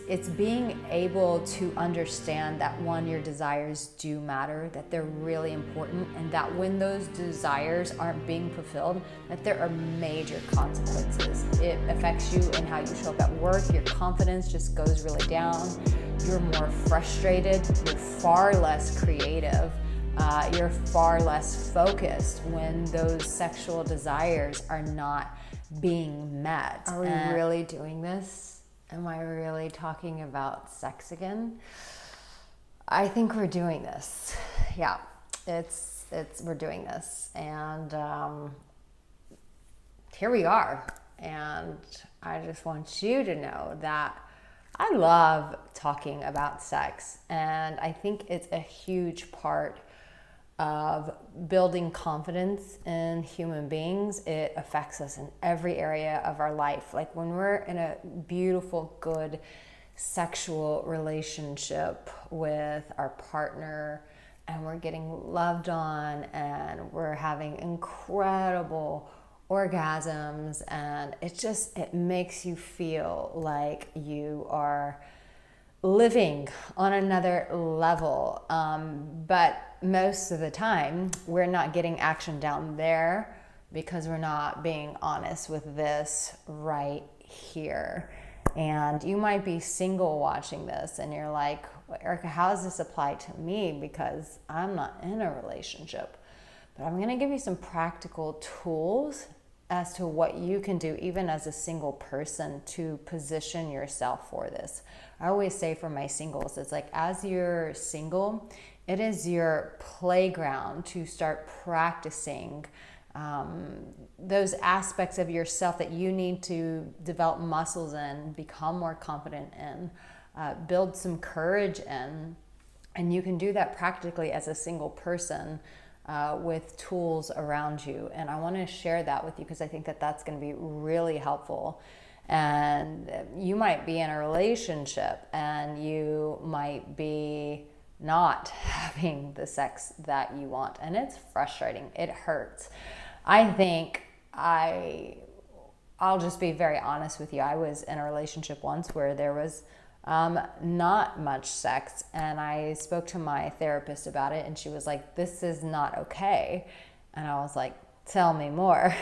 it's being able to understand that, one, your desires do matter, that they're really important, and that when those desires aren't being fulfilled, that there are major consequences. It affects you in how you show up at work. Your confidence just goes really down. You're more frustrated. You're far less creative. You're far less focused when those sexual desires are not being met. Are we really doing this? Am I really talking about sex again? I think we're doing this. Yeah, we're doing this, and here we are. And I just want you to know that I love talking about sex, and I think it's a huge part of building confidence in human beings. It affects us in every area of our life. Like when we're in a beautiful, good sexual relationship with our partner, and we're getting loved on, and we're having incredible orgasms, and it makes you feel like you are living on another level. But most of the time, we're not getting action down there because we're not being honest with this right here. And you might be single watching this, and you're like, well, Arica, how does this apply to me? Because I'm not in a relationship. But I'm going to give you some practical tools as to what you can do, even as a single person, to position yourself for this. I always say for my singles, it's like, as you're single, it is your playground to start practicing those aspects of yourself that you need to develop muscles in, become more confident in, build some courage in. And you can do that practically as a single person with tools around you. And I want to share that with you because I think that that's going to be really helpful. And you might be in a relationship and you might be not having the sex that you want, and it's frustrating. It hurts. I think I'll just be very honest with you. I was in a relationship once where there was not much sex, and I spoke to my therapist about it, and she was like, this is not okay. And I was like, tell me more.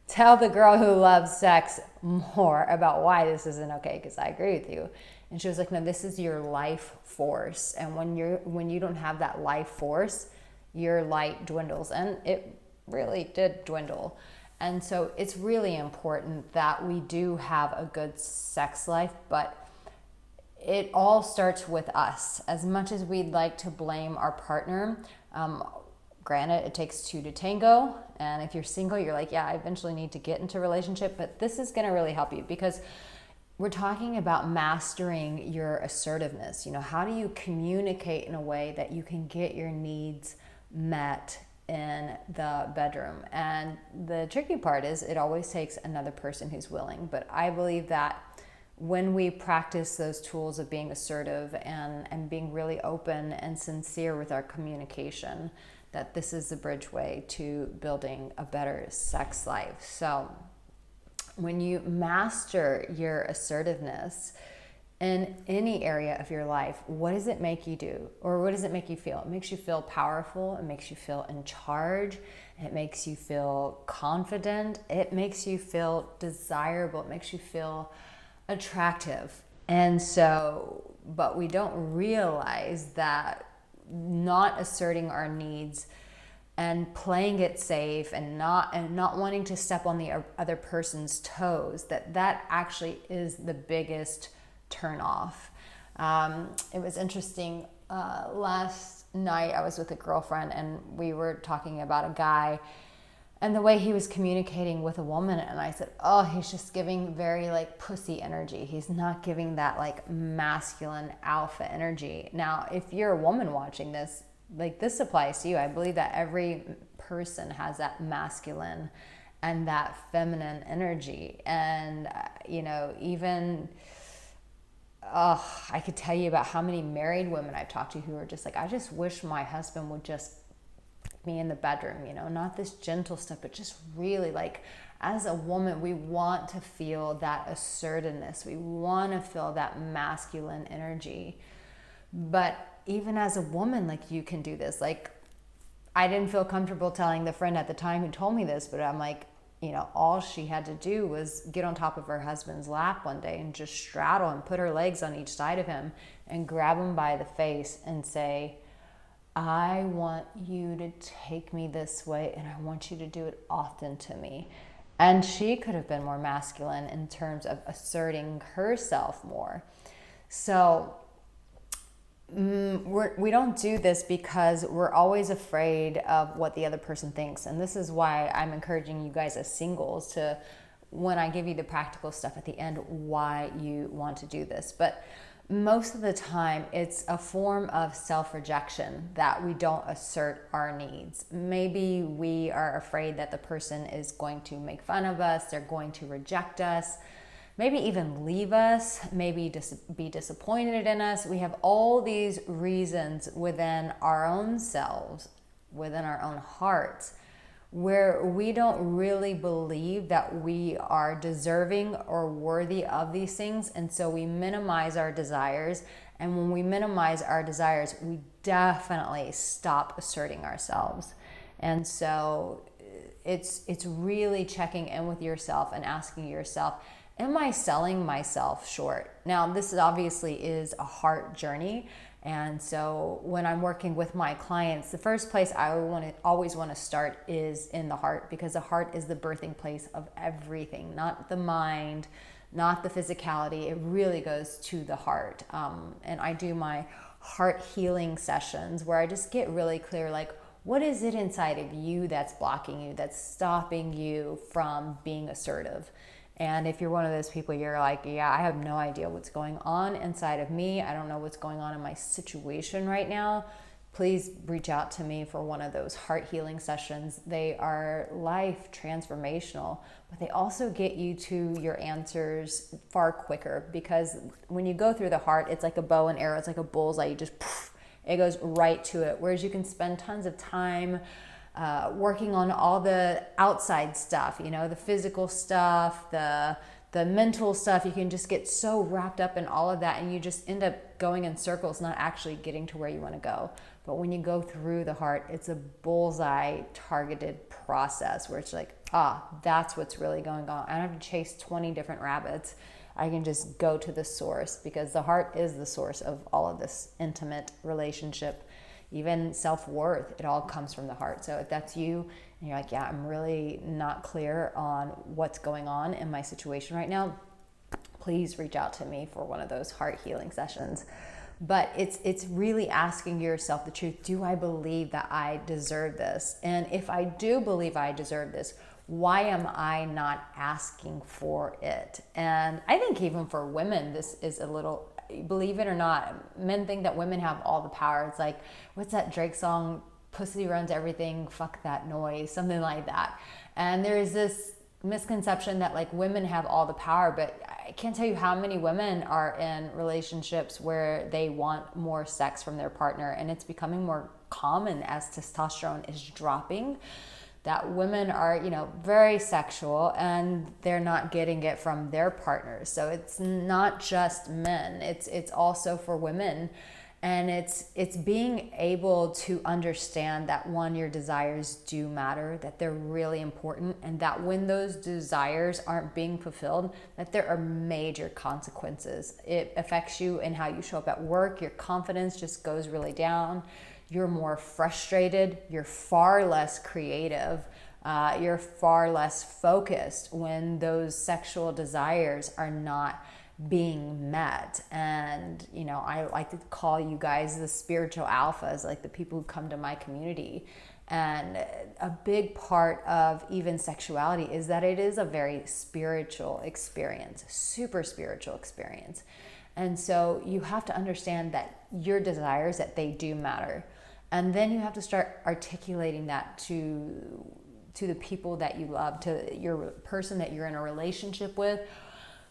Tell the girl who loves sex more about why this isn't okay, because I agree with you. And she was like, no, this is your life force. And when you don't have that life force, your light dwindles. And it really did dwindle. And so it's really important that we do have a good sex life, but it all starts with us. As much as we'd like to blame our partner, granted, it takes two to tango. And if you're single, you're like, yeah, I eventually need to get into a relationship. But this is going to really help you because we're talking about mastering your assertiveness. You know, how do you communicate in a way that you can get your needs met in the bedroom? And the tricky part is it always takes another person who's willing. But I believe that when we practice those tools of being assertive and being really open and sincere with our communication, that this is the bridgeway to building a better sex life. So when you master your assertiveness in any area of your life, what does it make you do? Or what does it make you feel? It makes you feel powerful. It makes you feel in charge. It makes you feel confident. It makes you feel desirable. It makes you feel attractive. And so, but we don't realize that not asserting our needs and playing it safe and not wanting to step on the other person's toes, that actually is the biggest turnoff. It was interesting. Last night I was with a girlfriend and we were talking about a guy and the way he was communicating with a woman, and I said, oh, he's just giving very like pussy energy. He's not giving that like masculine alpha energy. Now, if you're a woman watching this, like this applies to you. I believe that every person has that masculine and that feminine energy. And, even, I could tell you about how many married women I've talked to who are just like, I just wish my husband would just me in the bedroom, you know, not this gentle stuff, but just really like, as a woman, we want to feel that assertiveness. We want to feel that masculine energy. But even as a woman, like, you can do this. Like, I didn't feel comfortable telling the friend at the time who told me this, but I'm like, you know, all she had to do was get on top of her husband's lap one day and just straddle and put her legs on each side of him and grab him by the face and say, I want you to take me this way, and I want you to do it often to me. And she could have been more masculine in terms of asserting herself more. So we don't do this because we're always afraid of what the other person thinks. And this is why I'm encouraging you guys as singles to, when I give you the practical stuff at the end, why you want to do this. But most of the time, it's a form of self-rejection that we don't assert our needs. Maybe we are afraid that the person is going to make fun of us, they're going to reject us, maybe even leave us, maybe be disappointed in us. We have all these reasons within our own selves, within our own hearts, where we don't really believe that we are deserving or worthy of these things. And so we minimize our desires. And when we minimize our desires, we definitely stop asserting ourselves. And so it's really checking in with yourself and asking yourself, am I selling myself short? Now, this obviously is a heart journey. And so when I'm working with my clients, the first place I always want to start is in the heart, because the heart is the birthing place of everything, not the mind, not the physicality. It really goes to the heart. And I do my heart healing sessions where I just get really clear, like, what is it inside of you that's blocking you, that's stopping you from being assertive? And if you're one of those people, you're like, yeah, I have no idea what's going on inside of me. I don't know what's going on in my situation right now. Please reach out to me for one of those heart healing sessions. They are life transformational, but they also get you to your answers far quicker, because when you go through the heart, it's like a bow and arrow. It's like a bullseye. You just, it goes right to it. Whereas you can spend tons of time working on all the outside stuff, you know, the physical stuff, the mental stuff. You can just get so wrapped up in all of that, and you just end up going in circles, not actually getting to where you want to go. But when you go through the heart, it's a bullseye targeted process where it's like, that's what's really going on. I don't have to chase 20 different rabbits. I can just go to the source, because the heart is the source of all of this intimate relationship. Even self-worth, it all comes from the heart. So if that's you and you're like, yeah, I'm really not clear on what's going on in my situation right now, please reach out to me for one of those heart healing sessions. But it's really asking yourself the truth. Do I believe that I deserve this? And if I do believe I deserve this, why am I not asking for it? And I think even for women, this is a little, believe it or not, men think that women have all the power. It's like, what's that Drake song? Pussy runs everything, fuck that noise, something like that. And there's this misconception that like women have all the power, but I can't tell you how many women are in relationships where they want more sex from their partner, and it's becoming more common as testosterone is dropping, that women are, you know, very sexual and they're not getting it from their partners. So it's not just men, it's also for women. And it's being able to understand that, one, your desires do matter, that they're really important, and that when those desires aren't being fulfilled, that there are major consequences. It affects you in how you show up at work. Your confidence just goes really down. You're more frustrated. You're far less creative. You're far less focused when those sexual desires are not being met. And you know, I like to call you guys the spiritual alphas, like the people who come to my community. And a big part of even sexuality is that it is a very spiritual experience, super spiritual experience. And so you have to understand that your desires, that they do matter. And then you have to start articulating that to the people that you love, to your person that you're in a relationship with.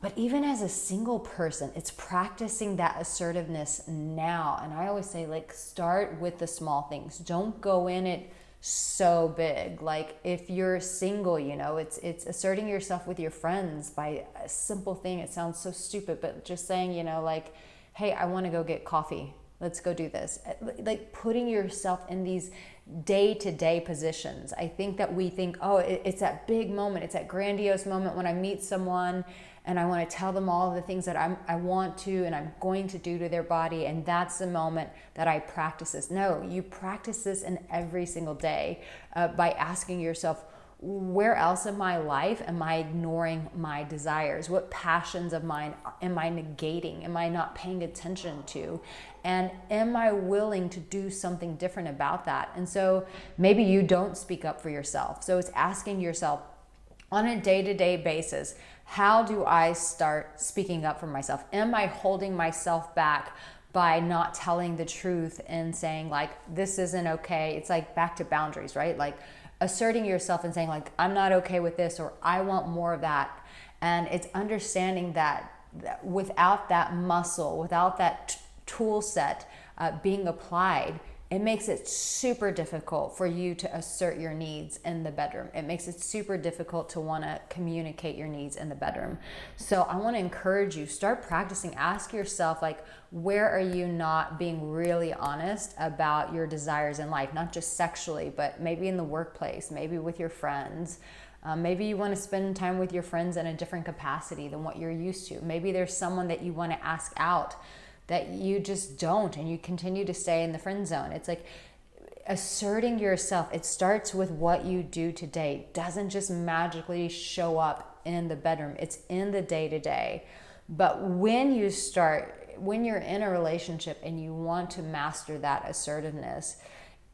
But even as a single person, it's practicing that assertiveness now. And I always say, like, start with the small things. Don't go in it so big. Like if you're single, you know, it's asserting yourself with your friends by a simple thing. It sounds so stupid, but just saying, you know, like, hey, I want to go get coffee. Let's go do this. Like putting yourself in these day-to-day positions. I think that we think, oh, it's that big moment. It's that grandiose moment when I meet someone and I want to tell them all of the things that I want to and I'm going to do to their body, and that's the moment that I practice this. No, you practice this in every single day by asking yourself, where else in my life am I ignoring my desires? What passions of mine am I negating? Am I not paying attention to? And am I willing to do something different about that? And so maybe you don't speak up for yourself. So it's asking yourself on a day-to-day basis, how do I start speaking up for myself? Am I holding myself back by not telling the truth and saying like, this isn't okay? It's like back to boundaries, right? Like asserting yourself and saying like, I'm not okay with this, or I want more of that. And it's understanding that without that muscle, without that tool set being applied, it makes it super difficult for you to assert your needs in the bedroom. It makes it super difficult to want to communicate your needs in the bedroom. So I want to encourage you, start practicing. Ask yourself, like, where are you not being really honest about your desires in life? Not just sexually, but maybe in the workplace, maybe with your friends. Maybe you want to spend time with your friends in a different capacity than what you're used to. Maybe there's someone that you want to ask out that you just don't, and you continue to stay in the friend zone. It's like asserting yourself. It starts with what you do today. It doesn't just magically show up in the bedroom. It's in the day-to-day. But when you're in a relationship and you want to master that assertiveness,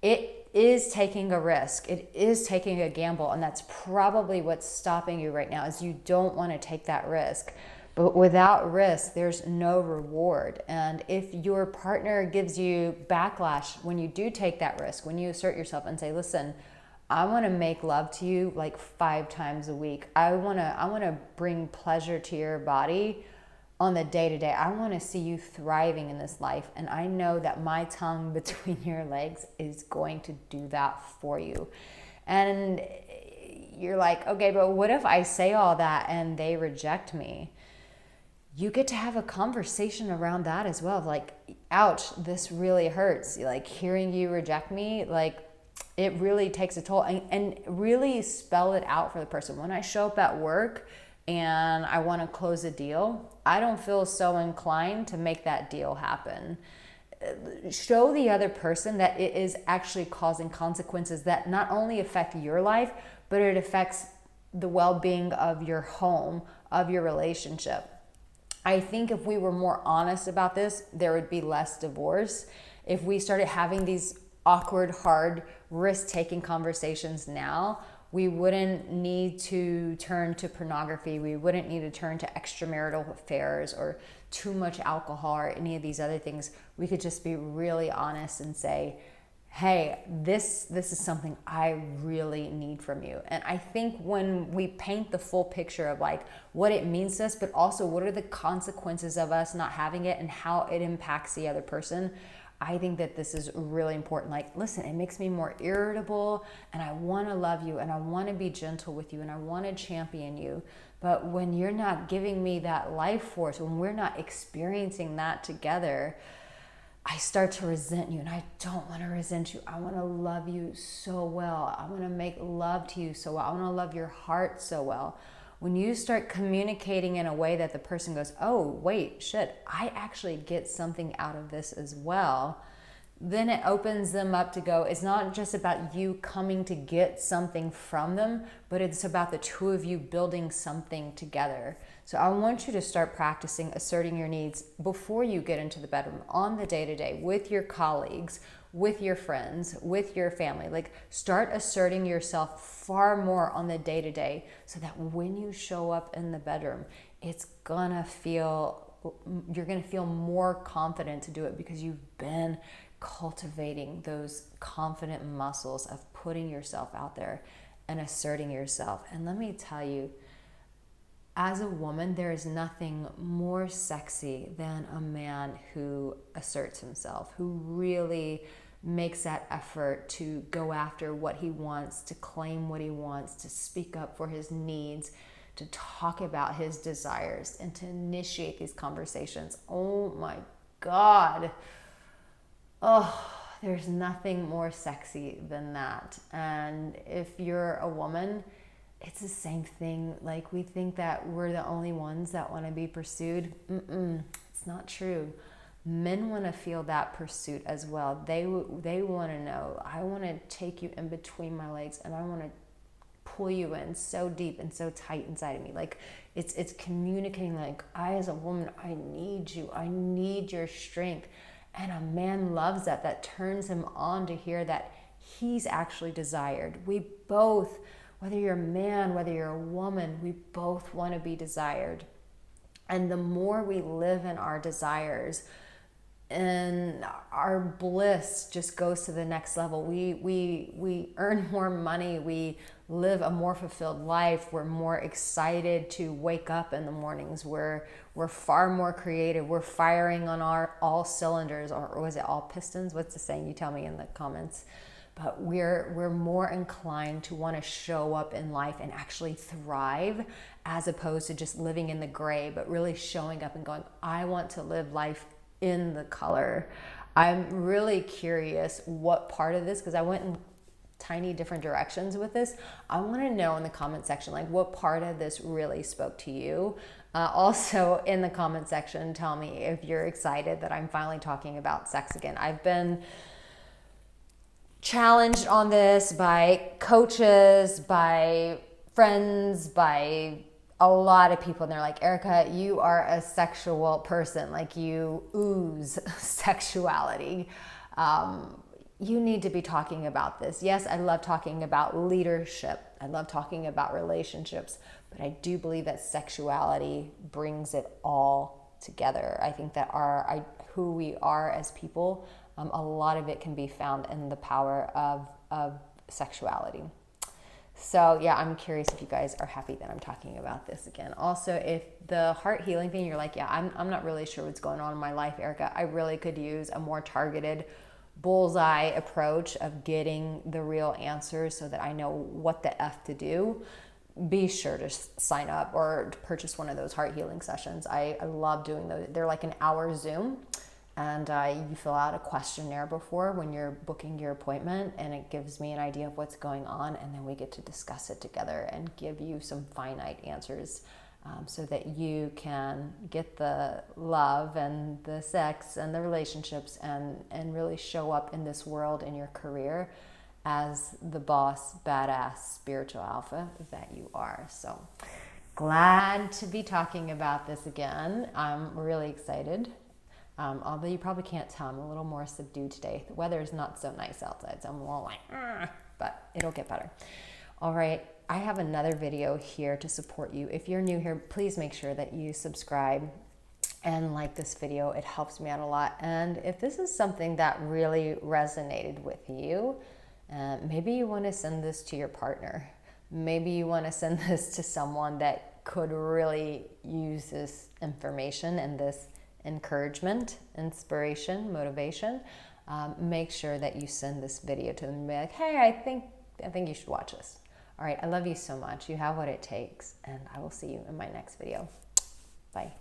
it is taking a risk. It is taking a gamble, and that's probably what's stopping you right now, is you don't want to take that risk. But without risk, there's no reward. And if your partner gives you backlash when you do take that risk, when you assert yourself and say, listen, I want to make love to you like 5 times a week. I want to bring pleasure to your body on the day-to-day. I want to see you thriving in this life. And I know that my tongue between your legs is going to do that for you. And you're like, okay, but what if I say all that and they reject me? You get to have a conversation around that as well. Like, ouch, this really hurts. Like hearing you reject me, like it really takes a toll, and really spell it out for the person. When I show up at work and I want to close a deal, I don't feel so inclined to make that deal happen. Show the other person that it is actually causing consequences that not only affect your life, but it affects the well-being of your home, of your relationship. I think if we were more honest about this, there would be less divorce. If we started having these awkward, hard, risk-taking conversations now, we wouldn't need to turn to pornography. We wouldn't need to turn to extramarital affairs or too much alcohol or any of these other things. We could just be really honest and say, hey, this is something I really need from you. And I think when we paint the full picture of like what it means to us, but also what are the consequences of us not having it and how it impacts the other person, I think that this is really important. Like, listen, it makes me more irritable, and I want to love you, and I want to be gentle with you, and I want to champion you. But when you're not giving me that life force, when we're not experiencing that together, I start to resent you, and I don't want to resent you. I want to love you so well. I want to make love to you so well. I want to love your heart so well. When you start communicating in a way that the person goes, oh, wait, shit, I actually get something out of this as well, then it opens them up to go, it's not just about you coming to get something from them, but it's about the two of you building something together. So I want you to start practicing asserting your needs before you get into the bedroom, on the day-to-day, with your colleagues, with your friends, with your family. Like, start asserting yourself far more on the day-to-day so that when you show up in the bedroom, you're gonna feel more confident to do it because you've been cultivating those confident muscles of putting yourself out there and asserting yourself. And let me tell you, as a woman, there is nothing more sexy than a man who asserts himself, who really makes that effort to go after what he wants, to claim what he wants, to speak up for his needs, to talk about his desires, and to initiate these conversations. Oh my God. Oh, there's nothing more sexy than that. And if you're a woman, it's the same thing. Like, we think that we're the only ones that want to be pursued. It's not true. Men want to feel that pursuit as well. They want to know, I want to take you in between my legs, and I want to pull you in so deep and so tight inside of me. Like, it's communicating, like, I as a woman, I need you. I need your strength. And a man loves that. That turns him on to hear that he's actually desired. We both, whether you're a man, whether you're a woman, we both want to be desired. And the more we live in our desires, and our bliss just goes to the next level. We earn more money. We live a more fulfilled life. We're more excited to wake up in the mornings. We're far more creative. We're firing on our all cylinders, or was it all pistons? What's the saying? You tell me in the comments. But we're more inclined to want to show up in life and actually thrive, as opposed to just living in the gray, but really showing up and going, I want to live life in the color. I'm really curious what part of this, because I went in tiny different directions with this. I want to know in the comment section, like, what part of this really spoke to you. Also in the comment section, tell me if you're excited that I'm finally talking about sex again. I've been challenged on this by coaches, by friends, by a lot of people, and they're like, Arica, you are a sexual person. Like, you ooze sexuality. You need to be talking about this. Yes, I love talking about leadership. I love talking about relationships, but I do believe that sexuality brings it all together. I think that who we are as people, a lot of it can be found in the power of sexuality. So yeah, I'm curious if you guys are happy that I'm talking about this again. Also, if the heart healing thing, you're like, yeah, I'm not really sure what's going on in my life, Arica. I really could use a more targeted bullseye approach of getting the real answers so that I know what the F to do. Be sure to sign up or purchase one of those heart healing sessions. I love doing those. They're like an hour Zoom. And you fill out a questionnaire before when you're booking your appointment, and it gives me an idea of what's going on, and then we get to discuss it together and give you some finite answers, so that you can get the love and the sex and the relationships and really show up in this world, in your career, as the boss, badass, spiritual alpha that you are. So glad to be talking about this again. I'm really excited. Although you probably can't tell, I'm a little more subdued today. The weather is not so nice outside, so I'm a little like, but it'll get better. All right, I have another video here to support you. If you're new here, please make sure that you subscribe and like this video. It helps me out a lot. And if this is something that really resonated with you, maybe you want to send this to your partner. Maybe you want to send this to someone that could really use this information and this encouragement, inspiration, motivation. Make sure that you send this video to them and be like, hey, I think you should watch this. All right, I love you so much. You have what it takes, and I will see you in my next video. Bye.